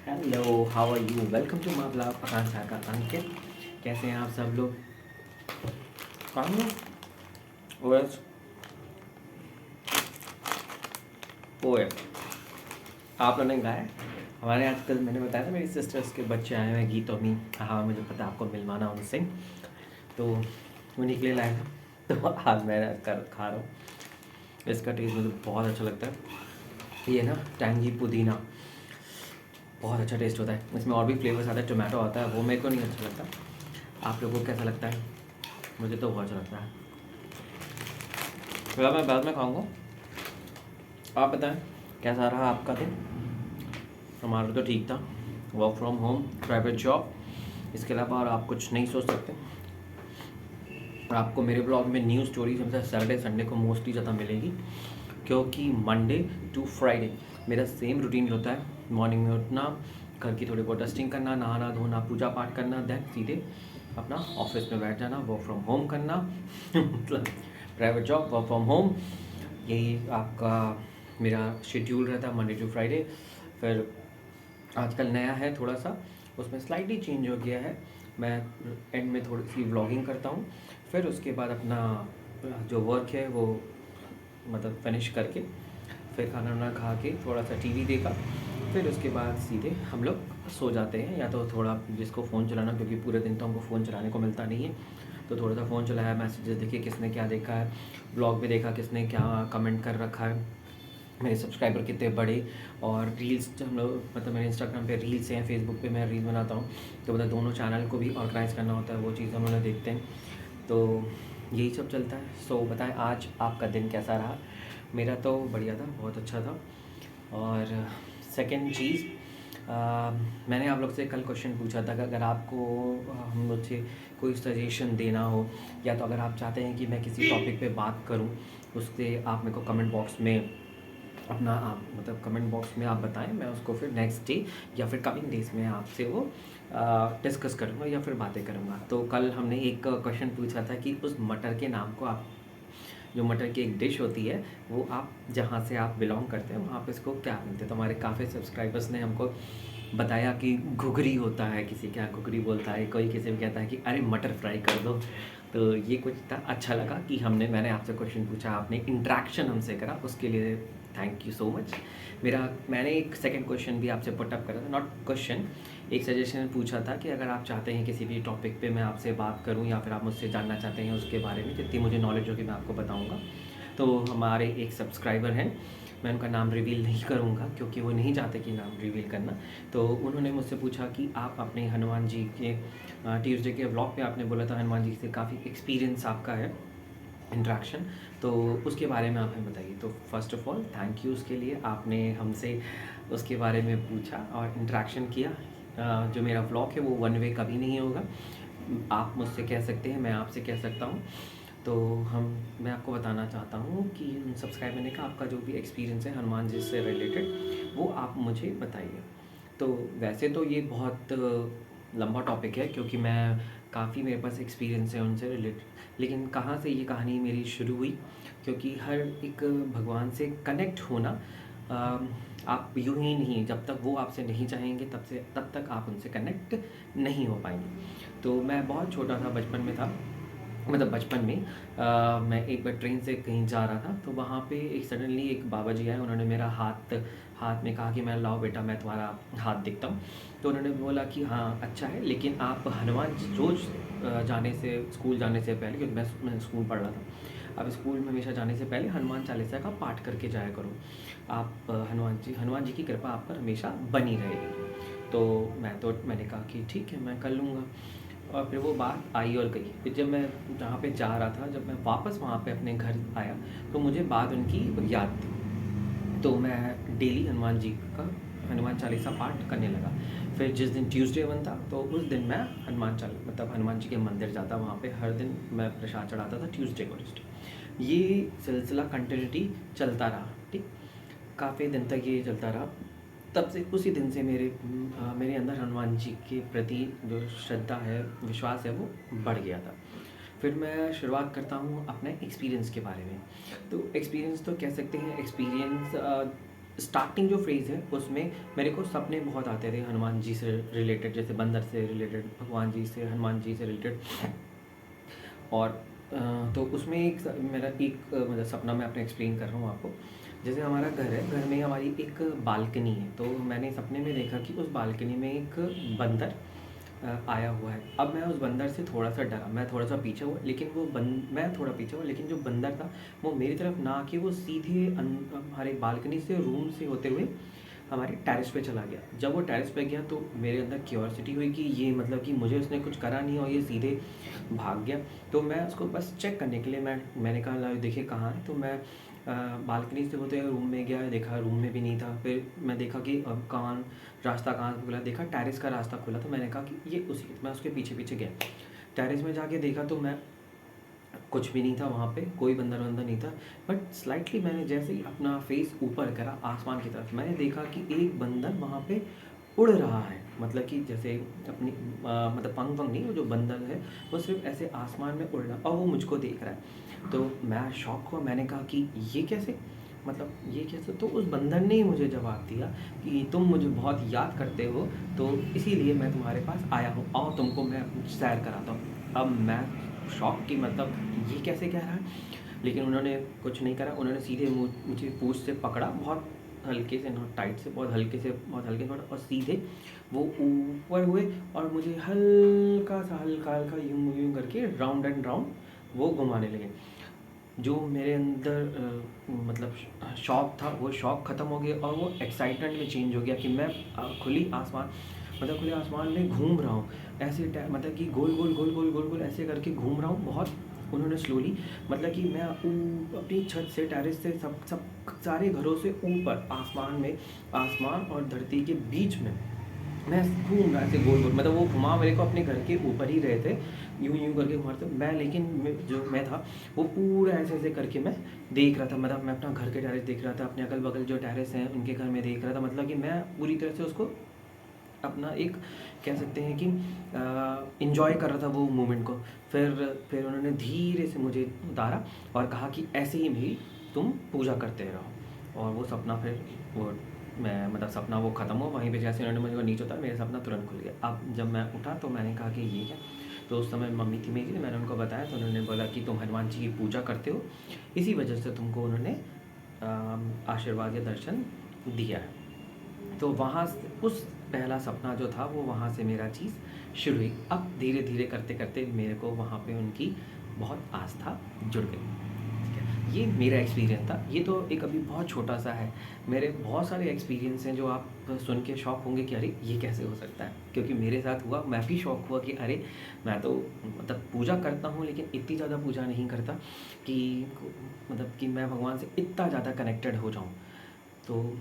Hello, how are you? Welcome to my blog Akanksha का अंकित। कैसे हैं आप सब लोग? काम ओएस ओए आप लोगों ने गाया हमारे आजकल। मैंने बताया था मेरी सिस्टर्स के बच्चे आए हुए हैं, गीत और मी। हाँ, मुझे पता आपको मिलवाना उनसे, तो उन्हीं के लिए लाया था। तो आज मैं कर खा रहा हूँ। इसका टेस्ट मुझे बहुत अच्छा लगता है। ये ना टैंगी पुदीना बहुत अच्छा टेस्ट होता है। इसमें और भी फ्लेवर्स आता है, टोमेटो आता है, वो मेरे को नहीं अच्छा लगता। आप लोगों को कैसा लगता है? मुझे तो बहुत अच्छा लगता है। फिर मैं बाद में खाऊंगा। आप बताएं कैसा रहा आपका दिन? हमारा तो ठीक था। Work from home, private job, इसके अलावा और आप कुछ नहीं सोच सकते। आपको मेरे ब्लॉग में न्यू स्टोरीज हमेशा सैटरडे संडे को मोस्टली ज़्यादा मिलेगी, क्योंकि मंडे टू फ्राइडे मेरा सेम रूटीन होता है। मॉर्निंग में उठना, घर की थोड़ी बहुत डस्टिंग करना, नहाना धोना, पूजा पाठ करना, देन सीधे अपना ऑफिस में बैठ जाना, वर्क फ्रॉम होम करना मतलब private job, work from home, यही आपका मेरा शेड्यूल रहता है मंडे टू फ्राइडे। फिर आजकल नया है थोड़ा सा, उसमें स्लाइटली चेंज हो गया है। मैं एंड में थोड़ी सी व्लॉगिंग करता हूँ, फिर उसके बाद अपना जो वर्क है वो मतलब फिनिश करके फिर खाना वाना खा के थोड़ा सा टीवी देखा, फिर उसके बाद सीधे हम लोग सो जाते हैं। या तो थोड़ा जिसको फ़ोन चलाना, क्योंकि पूरे दिन तो हमको फ़ोन चलाने को मिलता नहीं है, तो थोड़ा सा फ़ोन चलाया, मैसेजेस देखे किसने क्या देखा है, ब्लॉग में देखा किसने क्या कमेंट कर रखा है, मेरे सब्सक्राइबर कितने बढ़े, और रील्स हम लोग मतलब मेरे इंस्टाग्राम पे रील्स हैं, फेसबुक पे मैं रील बनाता हूँ, तो मतलब दोनों चैनल को भी ऑर्गेनाइज़ करना होता है, वो चीज़ हम लोग देखते हैं। तो यही सब चलता है। सो बताएं आज आपका दिन कैसा रहा? मेरा तो बढ़िया था, बहुत अच्छा था। और सेकंड चीज़, मैंने आप लोग से कल क्वेश्चन पूछा था कि अगर आपको हम लोग से कोई सजेशन देना हो, या तो अगर आप चाहते हैं कि मैं किसी टॉपिक पे बात करूं, उससे आप मेरे को कमेंट बॉक्स में अपना आप मतलब कमेंट बॉक्स में आप बताएं, मैं उसको फिर नेक्स्ट डे या फिर कमिंग डेज में आपसे वो डिस्कस करूँगा या फिर बातें करूँगा। तो कल हमने एक क्वेश्चन पूछा था कि उस मटर के नाम को आप, जो मटर की एक डिश होती है, वो आप जहाँ से आप बिलोंग करते हैं वहाँ पे इसको क्या बोलते हैं। तो हमारे काफ़ी सब्सक्राइबर्स ने हमको बताया कि घुघरी होता है, किसी क्या घुघरी बोलता है, कोई किसी को कहता है कि अरे मटर फ्राई कर दो। तो ये कुछ था, अच्छा लगा कि मैंने आपसे क्वेश्चन पूछा, आपने इंट्रैक्शन हमसे करा, उसके लिए थैंक यू सो मच। मैंने एक सेकंड क्वेश्चन भी आपसे पुटअप करा था, नॉट क्वेश्चन, एक सजेशन पूछा था कि अगर आप चाहते हैं किसी भी टॉपिक पे मैं आपसे बात करूं, या फिर आप मुझसे जानना चाहते हैं उसके बारे में, जितनी मुझे नॉलेज होगी मैं आपको बताऊंगा। तो हमारे एक सब्सक्राइबर हैं, मैं उनका नाम रिवील नहीं करूंगा क्योंकि वो नहीं चाहते कि नाम रिवील करना। तो उन्होंने मुझसे पूछा कि आप अपने हनुमान जी के ट्यूसडे के व्लॉग पे आपने बोला था हनुमान जी से काफ़ी एक्सपीरियंस आपका है, इंट्रैक्शन, तो उसके बारे में आप हमें बताइए। तो first of all thank you उसके लिए, आपने हमसे उसके बारे में पूछा और इंट्रैक्शन किया। जो मेरा व्लॉग है वो वन वे कभी नहीं होगा, आप मुझसे कह सकते हैं, मैं आपसे कह सकता हूँ। तो मैं आपको बताना चाहता हूँ कि उन सब्सक्राइबर ने कहा आपका जो भी एक्सपीरियंस है हनुमान जी से रिलेटेड वो आप मुझे बताइए। तो वैसे तो ये बहुत लंबा टॉपिक है, क्योंकि मैं काफ़ी मेरे पास एक्सपीरियंस है उनसे रिलेटेड, लेकिन कहाँ से ये कहानी मेरी शुरू हुई, क्योंकि हर एक भगवान से कनेक्ट होना, आप यूं ही नहीं, जब तक वो आपसे नहीं चाहेंगे तब तक आप उनसे कनेक्ट नहीं हो पाएंगे। तो मैं बहुत छोटा था, बचपन में था, मतलब बचपन में मैं एक बार ट्रेन से कहीं जा रहा था, तो वहाँ पे एक सडनली एक बाबा जी आए, उन्होंने मेरा हाथ हाथ में कहा कि मैं लाओ बेटा मैं तुम्हारा हाथ दिखता हूँ। तो उन्होंने बोला कि हाँ अच्छा है, लेकिन आप हनुमान जी रोज़ जाने से, स्कूल जाने से पहले, क्योंकि मैं स्कूल पढ़ रहा था, अब स्कूल में हमेशा जाने से पहले हनुमान चालीसा का पाठ करके जाया करो। आप हनुमान जी की कृपा आप पर हमेशा बनी रहेगी। तो मैंने कहा कि ठीक है मैं कर लूँगा। और फिर वो बात आई और गई। फिर जब मैं जहाँ पे जा रहा था, जब मैं वापस वहाँ पे अपने घर आया, तो मुझे बात उनकी याद थी। तो मैं डेली हनुमान चालीसा पाठ करने लगा। फिर जिस दिन ट्यूसडे बनता, तो उस दिन मैं हनुमान जी के मंदिर जाता, वहाँ पे हर दिन मैं प्रसाद चढ़ाता था ट्यूसडे को ट्यूसडे। ये सिलसिला कंटिन्यूटी चलता रहा, ठीक, काफ़ी दिन तक ये चलता रहा। तब से उसी दिन से मेरे अंदर हनुमान जी के प्रति जो श्रद्धा है, विश्वास है, वो बढ़ गया था। फिर मैं शुरुआत करता हूँ अपने एक्सपीरियंस के बारे में। तो एक्सपीरियंस तो कह सकते हैं, एक्सपीरियंस स्टार्टिंग जो फ्रेज़ है उसमें मेरे को सपने बहुत आते थे हनुमान जी से रिलेटेड, जैसे बंदर से रिलेटेड, भगवान जी से, हनुमान जी से रिलेटेड। और तो उसमें मेरा एक मतलब सपना मैं अपना एक्सप्लेन कर रहा हूँ आपको। जैसे हमारा घर है, घर में हमारी एक बालकनी है, तो मैंने सपने में देखा कि उस बालकनी में एक बंदर आया हुआ है। अब मैं उस बंदर से थोड़ा-सा डरा, मैं थोड़ा-सा पीछे हुआ, लेकिन मैं थोड़ा पीछे हुआ, लेकिन जो बंदर था वो मेरी तरफ ना आके वो सीधे हमारे बालकनी से, रूम से होते हुए हमारे टेरेस पे चला गया। जब वो टेरेस पे गया तो मेरे अंदर क्यूरियोसिटी हुई कि ये मतलब कि मुझे उसने कुछ करा नहीं और ये सीधे भाग गया। तो मैं उसको बस चेक करने के लिए मैंने कहा ला देखिए कहाँ है। तो मैं बालकनी से होते हुए रूम में गया, देखा रूम में भी नहीं था। फिर मैं देखा कि अब रास्ता कहाँ से खुला, देखा टेरेस का रास्ता खुला। तो मैंने कहा कि ये उसी, मैं उसके पीछे पीछे गया। टेरेस में जाके देखा तो मैं कुछ भी नहीं था वहाँ पे, कोई बंदर वंदर नहीं था। बट स्लाइटली मैंने जैसे ही अपना फेस ऊपर करा आसमान की तरफ, मैंने देखा कि एक बंदर वहाँ पे उड़ रहा है। मतलब कि जैसे अपनी मतलब पंख वंख नहीं, वो जो बंदर है वो सिर्फ ऐसे आसमान में उड़ रहा और वो मुझको देख रहा है। तो मैं शॉक हुआ, मैंने कहा कि ये कैसे, मतलब ये कैसे। तो उस बंदर ने ही मुझे जवाब दिया कि तुम मुझे बहुत याद करते हो, तो इसीलिए मैं तुम्हारे पास आया हूँ और तुमको मैं सैर कराता हूँ। अब मैं शॉक कि मतलब ये कैसे कह रहा है। लेकिन उन्होंने कुछ नहीं करा, उन्होंने सीधे मुझे पूँछ से पकड़ा, बहुत हल्के से, नॉट टाइट से, बहुत हल्के से, बहुत हल्के से पकड़ा और सीधे वो ऊपर हुए और मुझे हल्का सा, हल्का हल्का यूं यूं करके राउंड एंड राउंड वो घुमाने लगे। जो मेरे अंदर मतलब शॉक था वो शॉक ख़त्म हो गया और वो एक्साइटमेंट में चेंज हो गया कि मैं खुली आसमान, मतलब खुले आसमान में घूम रहा हूँ ऐसे मतलब कि गोल गोल गोल गोल गोल गोल ऐसे करके घूम रहा हूँ बहुत। उन्होंने स्लोली, मतलब कि मैं अपनी छत से, टेरेस से, सब सब सारे घरों से ऊपर आसमान में, आसमान और धरती के बीच में मैं घूम रहा था गोल गोल। मतलब वो घुमा मेरे को अपने घर के ऊपर ही रहे थे, यूं यूं करके घुमा रहे थे मैं। लेकिन जो मैं था वो पूरा ऐसे ऐसे करके मैं देख रहा था। मतलब मैं अपना घर के टेरेस देख रहा था, अपने अगल बगल जो टेरेस हैं उनके घर में देख रहा था। मतलब कि मैं पूरी तरह से उसको अपना एक कह सकते हैं कि इन्जॉय कर रहा था वो मोमेंट को। फिर उन्होंने धीरे से मुझे उतारा और कहा कि ऐसे ही मेरी तुम पूजा करते रहो। और वो सपना फिर वो मैं मतलब सपना वो ख़त्म हुआ वहीं पे। जैसे उन्होंने मुझे नीचे उतारा, मेरा सपना तुरंत खुल गया। अब जब मैं उठा तो मैंने कहा कि ये क्या। तो उस समय मम्मी थी मेरी, मैंने उनको बताया तो उन्होंने बोला कि तुम हनुमान जी की पूजा करते हो, इसी वजह से तुमको उन्होंने आशीर्वाद या दर्शन दिया है। तो वहाँ से उस पहला सपना जो था वो वहाँ से मेरा चीज़ शुरू हुई। अब धीरे धीरे करते करते मेरे को वहाँ पे उनकी बहुत आस्था जुड़ गई। ठीक है, ये मेरा एक्सपीरियंस था। ये तो एक अभी बहुत छोटा सा है। मेरे बहुत सारे एक्सपीरियंस हैं जो आप सुन के शॉक होंगे कि अरे ये कैसे हो सकता है, क्योंकि मेरे साथ हुआ। मैं भी शॉक हुआ कि अरे मैं तो मतलब पूजा करता हूँ लेकिन इतनी ज़्यादा पूजा नहीं करता कि मतलब कि मैं भगवान से इतना ज़्यादा कनेक्टेड हो जाऊँ। तो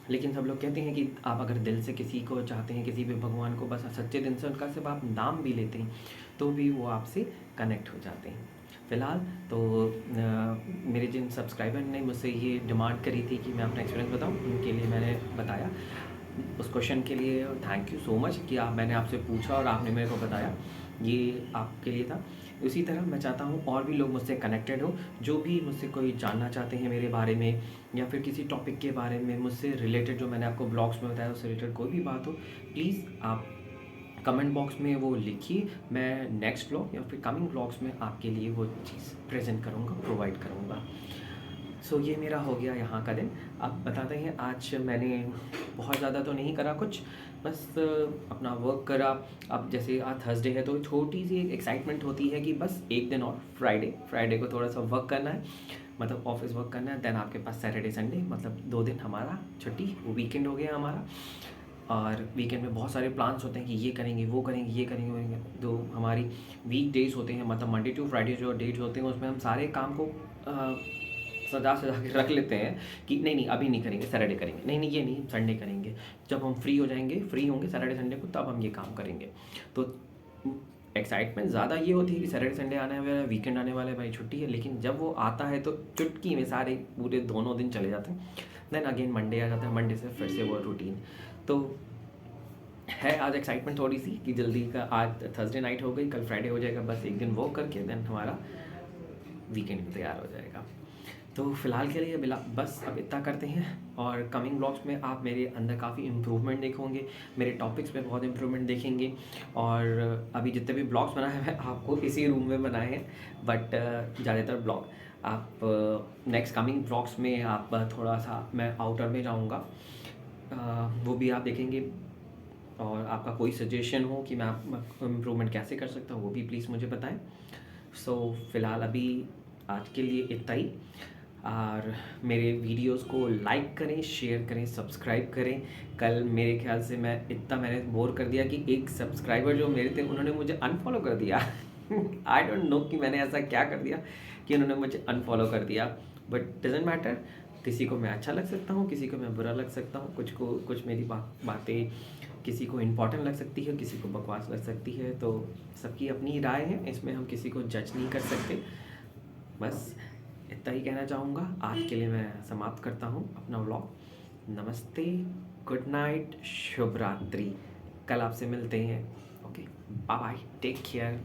लेकिन सब लोग कहते हैं कि आप अगर दिल से किसी को चाहते हैं, किसी भी भगवान को बस सच्चे दिल से उनका सिर्फ आप नाम भी लेते हैं तो भी वो आपसे कनेक्ट हो जाते हैं। फ़िलहाल तो मेरे जिन सब्सक्राइबर ने मुझसे ये डिमांड करी थी कि मैं अपना एक्सपीरियंस बताऊं, उनके लिए मैंने बताया। उस क्वेश्चन के लिए थैंक यू सो मच कि मैंने आपसे पूछा और आपने मेरे को बताया, ये आपके लिए था। उसी तरह मैं चाहता हूँ और भी लोग मुझसे कनेक्टेड हो, जो भी मुझसे कोई जानना चाहते हैं मेरे बारे में या फिर किसी टॉपिक के बारे में मुझसे रिलेटेड, जो मैंने आपको ब्लॉग्स में बताया उससे रिलेटेड कोई भी बात हो, प्लीज़ आप कमेंट बॉक्स में वो लिखिए। मैं नेक्स्ट ब्लॉग या फिर कमिंग ब्लॉग्स में आपके लिए वो चीज़ प्रेजेंट करूँगा, प्रोवाइड करूँगा। सो ये मेरा हो गया यहाँ का दिन। अब बताते हैं, आज मैंने बहुत ज़्यादा तो नहीं करा कुछ, बस अपना वर्क करा। अब जैसे आज थर्सडे है तो छोटी सी एक एक्साइटमेंट होती है कि बस एक दिन और फ्राइडे को थोड़ा सा वर्क करना है, मतलब ऑफिस वर्क करना है। देन आपके पास सैटरडे संडे, मतलब 2 दिन हमारा छुट्टी, वो वीकेंड हो गया हमारा। और वीकेंड में बहुत सारे प्लान्स होते हैं कि ये करेंगे, वो करेंगे, ये करेंगे, वो करेंगे। जो हमारी वीक डेज़ होते हैं, मतलब मंडे टू फ्राइडे जो डेज होते हैं, उसमें हम सारे काम को सजा के रख लेते हैं कि नहीं अभी नहीं करेंगे, सैटरडे करेंगे, नहीं ये नहीं, संडे करेंगे। जब हम फ्री होंगे सैटरडे संडे को, तब हम ये काम करेंगे। तो एक्साइटमेंट ज़्यादा ये होती है कि सैटरडे संडे आने वाला है, वीकेंड आने वाला है, भाई छुट्टी है। लेकिन जब वो आता है तो चुटकी में सारे पूरे दोनों दिन चले जाते हैं। देन अगेन मंडे आ जाता है, मंडे से फिर से वो रूटीन। तो है आज एक्साइटमेंट थोड़ी सी कि जल्दी का, आज थर्सडे नाइट हो गई, कल फ्राइडे हो जाएगा, बस एक दिन वो करके देन हमारा वीकेंड भी तैयार हो जाएगा। तो फ़िलहाल के लिए बस अब इतना करते हैं, और कमिंग ब्लॉग्स में आप मेरे अंदर काफ़ी इम्प्रूवमेंट देखोगे, मेरे टॉपिक्स में बहुत इम्प्रूवमेंट देखेंगे। और अभी जितने भी ब्लॉग्स बनाए हैं मैं आपको इसी रूम में बनाए हैं, बट ज़्यादातर ब्लॉग आप नेक्स्ट कमिंग ब्लॉग्स में आप थोड़ा सा मैं आउटर में जाऊँगा, वो भी आप देखेंगे। और आपका कोई सजेशन हो कि मैं इम्प्रूवमेंट कैसे कर सकता हूँ, वो भी प्लीज़ मुझे बताएं। सो फ़िलहाल अभी आज के लिए इतना ही, और मेरे वीडियोस को लाइक करें, शेयर करें, सब्सक्राइब करें। कल मेरे ख्याल से मैंने बोर कर दिया कि एक सब्सक्राइबर जो मेरे थे उन्होंने मुझे अनफॉलो कर दिया। आई डोंट नो कि मैंने ऐसा क्या कर दिया कि उन्होंने मुझे अनफॉलो कर दिया, बट डजेंट मैटर। किसी को मैं अच्छा लग सकता हूँ, किसी को मैं बुरा लग सकता हूँ, कुछ मेरी बातें किसी को इम्पोर्टेंट लग सकती है, किसी को बकवास लग सकती है, तो सबकी अपनी राय है, इसमें हम किसी को जज नहीं कर सकते। बस इतना ही कहना चाहूँगा। आज के लिए मैं समाप्त करता हूँ अपना व्लॉग। नमस्ते, गुड नाइट, शुभ रात्रि। कल आपसे मिलते हैं। Okay, bye bye, take care.